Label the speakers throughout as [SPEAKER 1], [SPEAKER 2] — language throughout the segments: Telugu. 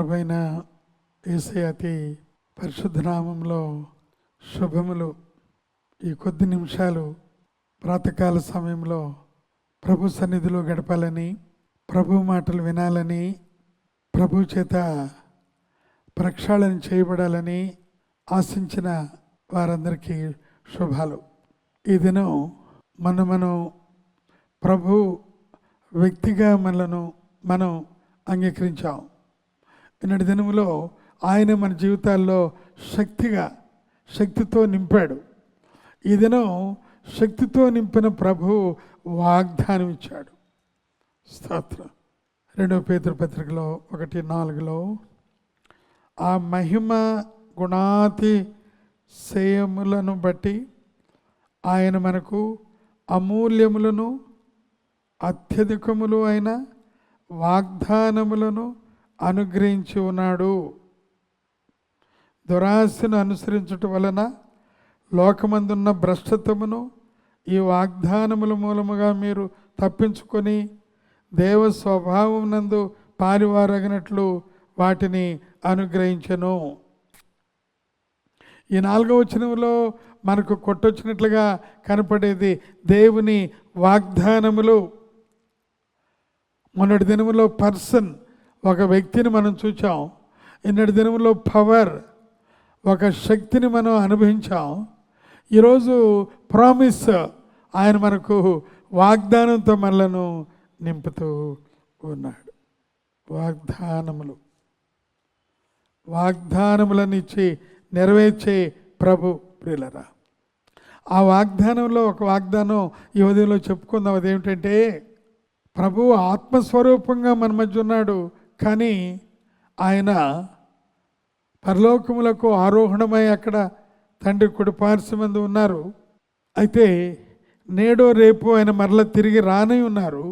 [SPEAKER 1] ప్రభైన యేసయ్య అతి పరిశుద్ధ నామంలో శుభములు. ఈ కొద్ది నిమిషాలు ప్రాతకాల సమయంలో ప్రభు సన్నిధిలో గడపాలని, ప్రభు మాటలు వినాలని, ప్రభు చేత ప్రక్షాళన చేయబడాలని ఆశించిన వారందరికీ శుభాలు. ఈ దినం మనం ప్రభు వ్యక్తిగా మనం అంగీకరించాం. ఈనాటి దినంలో ఆయన మన జీవితాల్లో శక్తితో నింపాడు. ఈ దినం శక్తితో నింపిన ప్రభు వాగ్దానం ఇచ్చాడు. స్తోత్రం. 2 పేతురు పత్రికలో 1:4 ఆ మహిమ గుణాతిశయములను బట్టి ఆయన మనకు అమూల్యములను అత్యధికములు అయిన వాగ్దానములను అనుగ్రహించి ఉన్నాడు. దురాశను అనుసరించుట వలన లోకమందున్న భ్రష్టత్వమును ఈ వాగ్దానముల మూలముగా మీరు తప్పించుకొని దేవ స్వభావం నందు పారివారగినట్లు వాటిని అనుగ్రహించెను. ఈ 4వ వచనంలో మనకు కొట్టొచ్చినట్లుగా కనపడేది దేవుని వాగ్దానములు. మొన్నటి దినములో పర్సన్, ఒక వ్యక్తిని మనం చూచాం. ఈనాటి దినములో పవర్, ఒక శక్తిని మనం అనుభవించాం. ఈరోజు ప్రామిస్, ఆయన మనకు వాగ్దానంతో మనలను నింపుతూ ఉన్నాడు. వాగ్దానములను ఇచ్చి నెరవేర్చే ప్రభు ప్రియులరా. ఆ వాగ్దానంలో ఒక వాగ్దానం ఈ ఉదయంలో చెప్పుకుందాం. అదేమిటంటే, ప్రభు ఆత్మస్వరూపంగా మన మధ్య ఉన్నాడు, కానీ ఆయన పరలోకములకు ఆరోహణమై అక్కడ తండ్రి కుడి పార్శ్వమందు ఉన్నారు. అయితే నేడో రేపు ఆయన మరల తిరిగి రానై ఉన్నారు.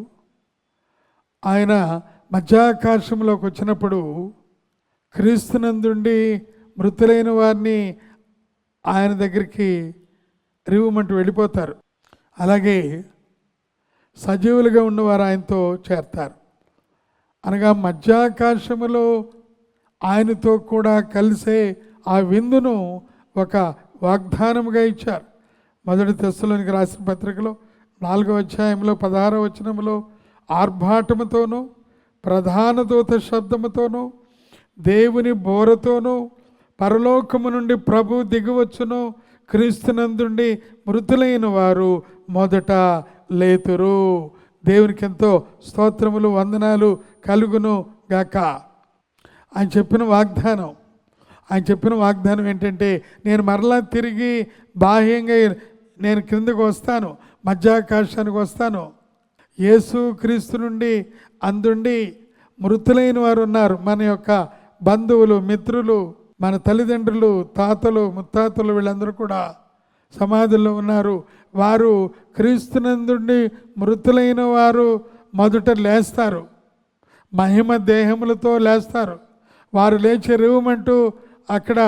[SPEAKER 1] ఆయన మధ్యాకాశంలోకి వచ్చినప్పుడు క్రీస్తునందుండి మృతులైన వారిని ఆయన దగ్గరికి రివ్వమంటూ వెళ్ళిపోతారు. అలాగే సజీవులుగా ఉన్నవారు ఆయనతో చేరతారు. అనగా మధ్యాకాశములో ఆయనతో కూడా కలిసే ఆ విందును ఒక వాగ్దానముగా ఇచ్చారు. 1 తెస్సలోనికి రాసిన పత్రికలో 4వ అధ్యాయంలో 16వ వచనంలో ఆర్భాటముతోనూ ప్రధాన దూత శబ్దముతోనూ దేవుని బోరతోనూ పరలోకము నుండి ప్రభు దిగివచ్చును, క్రీస్తునందుండి మృతులైన వారు మొదట లేతురు. దేవునికి ఎంతో స్తోత్రములు, వందనాలు కలుగును గాక. ఆయన చెప్పిన వాగ్దానం ఏంటంటే, నేను మరలా తిరిగి బాహ్యంగా నేను క్రిందకు వస్తాను, మధ్యాకాశానికి వస్తాను. యేసు క్రీస్తు నుండి అందుండి మృతులైన వారు ఉన్నారు. మన యొక్క బంధువులు, మిత్రులు, మన తల్లిదండ్రులు, తాతలు, ముత్తాతలు, వీళ్ళందరూ కూడా సమాధుల్లో ఉన్నారు. వారు క్రీస్తునందుండి మృతులైన వారు మొదట లేస్తారు, మహిమ దేహములతో లేస్తారు. వారు లేచి రివ్వమంటూ అక్కడ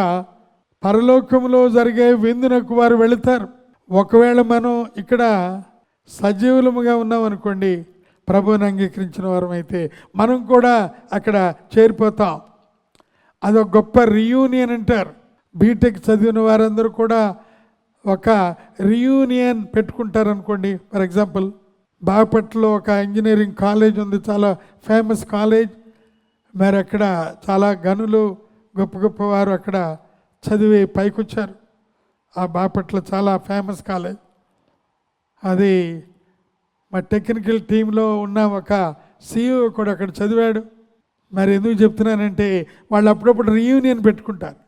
[SPEAKER 1] పరలోకంలో జరిగే విందునకు వారు వెళుతారు. ఒకవేళ మనం ఇక్కడ సజీవులముగా ఉన్నాం అనుకోండి, ప్రభువుని అంగీకరించిన వారం అయితే మనం కూడా అక్కడ చేరిపోతాం. అదొక గొప్ప రియూనియన్ అంటారు. బీటెక్ చదివిన వారందరూ కూడా ఒక రియూనియన్ పెట్టుకుంటారు అనుకోండి. ఫర్ ఎగ్జాంపుల్, బాపట్లలో ఒక ఇంజనీరింగ్ కాలేజ్ ఉంది, చాలా ఫేమస్ కాలేజ్. మరి అక్కడ చాలా గనులు, గొప్ప వారు అక్కడ చదివి పైకొచ్చారు. ఆ బాపట్ల చాలా ఫేమస్ కాలేజ్ అది. మా టెక్నికల్ టీంలో ఉన్న ఒక CEO కూడా అక్కడ చదివాడు. మరి ఎందుకు చెప్తున్నానంటే, వాళ్ళు అప్పుడప్పుడు రియూనియన్ పెట్టుకుంటారు.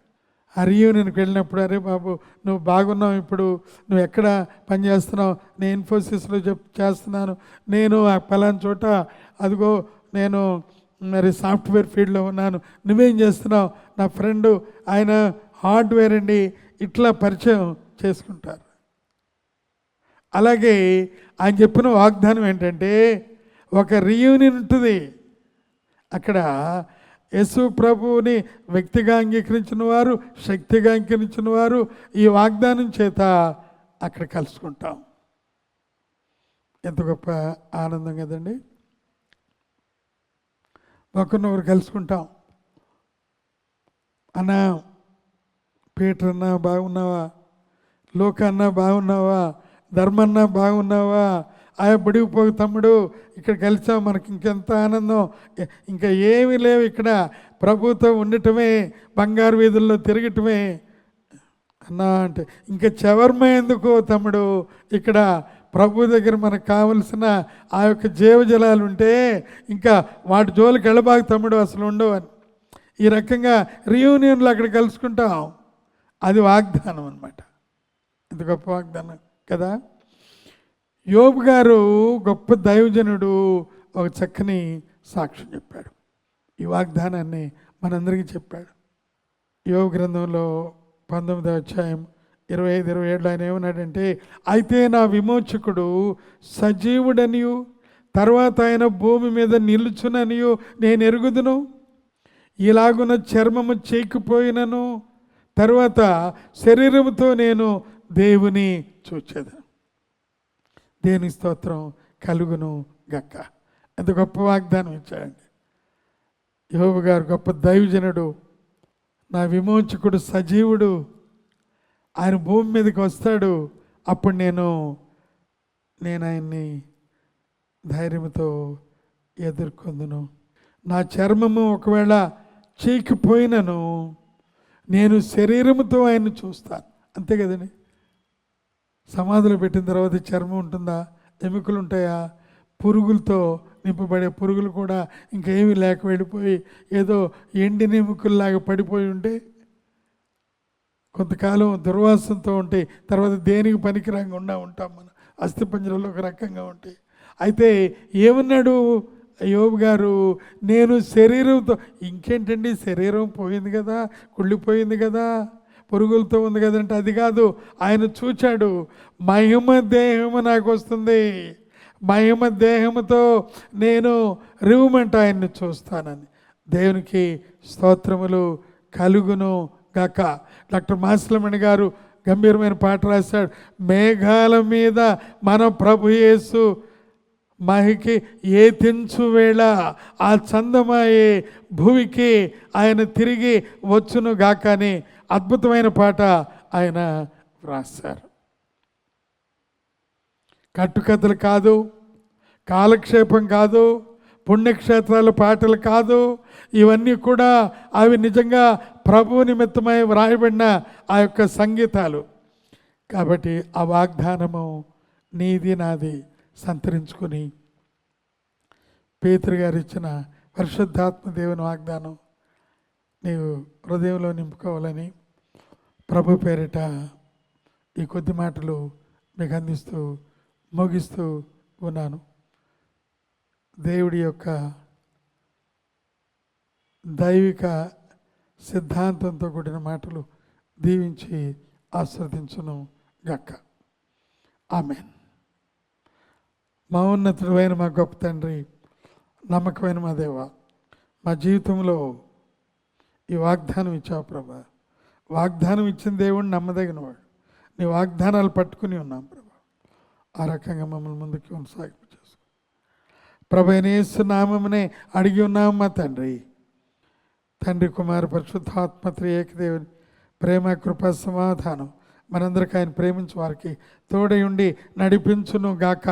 [SPEAKER 1] ఆ రియూనియన్కి వెళ్ళినప్పుడు, అరే బాబు నువ్వు బాగున్నావు, ఇప్పుడు నువ్వు ఎక్కడ పనిచేస్తున్నావు? నేను ఇన్ఫోసిస్లో చేస్తున్నాను, నేను ఆ పలానా చోట, అదిగో నేను మరి సాఫ్ట్వేర్ ఫీల్డ్లో ఉన్నాను, నువ్వేం చేస్తున్నావు? నా ఫ్రెండు ఆయన హార్డ్వేర్ అండి. ఇట్లా పరిచయం చేసుకుంటారు. అలాగే ఆయన చెప్పిన వాగ్దానం ఏంటంటే, ఒక రియూనియన్ ఉంటుంది అక్కడ. యేసు ప్రభువుని వ్యక్తిగా అంగీకరించిన వారు, శక్తిగా అంగీకరించిన వారు ఈ వాగ్దానం చేత అక్కడ కలుసుకుంటాం. ఎంత గొప్ప ఆనందం కదండి. ఒకరినొకరు కలుసుకుంటాం. అన్నా పీటర్ అన్నా బాగున్నావా, లోకన్నా బాగున్నావా, ధర్మన్నా బాగున్నావా, ఆయా బడికి తమ్ముడు ఇక్కడ కలిసాం, మనకి ఇంకెంత ఆనందం, ఇంకా ఏమీ లేవు, ఇక్కడ ప్రభుతో ఉండటమే, బంగారు వీధుల్లో తిరగటమే అన్నా అంటే, ఇంకా చెవర్మ ఎందుకు తమ్ముడు, ఇక్కడ ప్రభు దగ్గర మనకు కావలసిన ఆ యొక్క జీవజలాలు ఉంటే ఇంకా వాటి జోలికి వెళ్ళబాకు తమ్ముడు, అసలు ఉండవు అని. ఈ రకంగా రీయూనియన్లో అక్కడ కలుసుకుంటాం. అది వాగ్దానం అన్నమాట. ఎంత గొప్ప వాగ్దానం కదా. యోబు గారు గొప్ప దైవజనుడు, ఒక చక్కని సాక్ష్యం చెప్పాడు. ఈ వాగ్దానాన్ని మనందరికీ చెప్పాడు. యోబు గ్రంథంలో 19వ అధ్యాయం 25-27 ఆయన ఏమన్నాడంటే, అయితే నా విమోచకుడు సజీవుడనియు తర్వాత ఆయన భూమి మీద నిలుచుననియు నేను ఎరుగుదును, ఇలాగున చర్మము చేకిపోయినను తర్వాత శరీరముతో నేను దేవుని చూచేదను. దేని స్తోత్రం కలుగును గక్క. ఎంత గొప్ప వాగ్దానం ఇచ్చాడండి యోబు గారు, గొప్ప దైవజనుడు, నా విమోచకుడు సజీవుడు, ఆయన భూమి మీదకి వస్తాడు, అప్పుడు నేను ఆయన్ని ధైర్యంతో ఎదుర్కొందును. నా చర్మము ఒకవేళ చీకిపోయినను నేను శరీరముతో ఆయన్ని చూస్తాను. అంతే కదండి. సమాధులు పెట్టిన తర్వాత చర్మం ఉంటుందా, ఎముకలు ఉంటాయా, పురుగులతో నింపబడే పురుగులు కూడా ఇంకేమీ లేక వెళ్ళిపోయి ఏదో ఎండిన ఎముకల్లాగా పడిపోయి ఉంటే కొంతకాలం దుర్వాసనతో ఉంటాయి, తర్వాత దేనికి పనికిరాకుండా ఉంటాం మనం, అస్థిపంజరంలో ఒక రకంగా ఉంటాయి. అయితే ఏమన్నాడు యోబు గారు, నేను శరీరంతో, ఇంకేంటండి శరీరం పోయింది కదా, కుళ్ళిపోయింది కదా, పురుగులతో ఉంది కదంటే అది కాదు, ఆయన చూచాడు, మహిమ దేహము నాకు వస్తుంది, మహిమ దేహముతో నేను రివ్వుమంట ఆయన్ని చూస్తానని. దేవునికి స్తోత్రములు కలుగును గాక. డాక్టర్ మాసిలమణి గారు గంభీరమైన పాట రాశాడు, మేఘాల మీద మన ప్రభు యేసు మహికి ఏ తెంచు వేళ ఆ చందమాయే భూమికి ఆయన తిరిగి వచ్చును గాక అని అద్భుతమైన పాట ఆయన రాశారు. కట్టుకథలు కాదు, కాలక్షేపం కాదు, పుణ్యక్షేత్రాల పాటలు కాదు, ఇవన్నీ కూడా అవి నిజంగా ప్రభు నిమిత్తమై వ్రాయబడిన ఆ యొక్క సంగీతాలు. కాబట్టి ఆ వాగ్దానము నీది నాది సంతరించుకొని పేతురు గారు ఇచ్చిన పరిశుద్ధాత్మ దేవుని వాగ్దానం నీవు హృదయంలో నింపుకోవాలని ప్రభు పేరిట ఈ కొద్ది మాటలు మీకు అందిస్తూ ముగిస్తూ ఉన్నాను. దేవుడి యొక్క దైవిక సిద్ధాంతంతో కూడిన మాటలు దీవించి ఆస్వాదించును గాక. ఆమేన్. మహోన్నతుడు అయిన మా గొప్ప తండ్రి, నమ్మకమైన మా దేవ, మా జీవితంలో ఈ వాగ్దానం ఇచ్చావు ప్రభా. వాగ్దానం ఇచ్చిన దేవుడు నమ్మదగినవాడు. నీ వాగ్దానాలు పట్టుకుని ఉన్నాం ప్రభా. ఆ రకంగా మమ్మల్ని ముందుకు కొనసాగింపు చేసుకో ప్రభు. యేసు నామమునే అడిగి ఉన్నాము మా తండ్రి. తండ్రి కుమార పరిశుద్ధాత్మ త్రియేకదేవుని ప్రేమ కృప సమాధానం మనందరికీ ఆయన ప్రేమించే వారికి తోడై ఉండి నడిపించును గాక.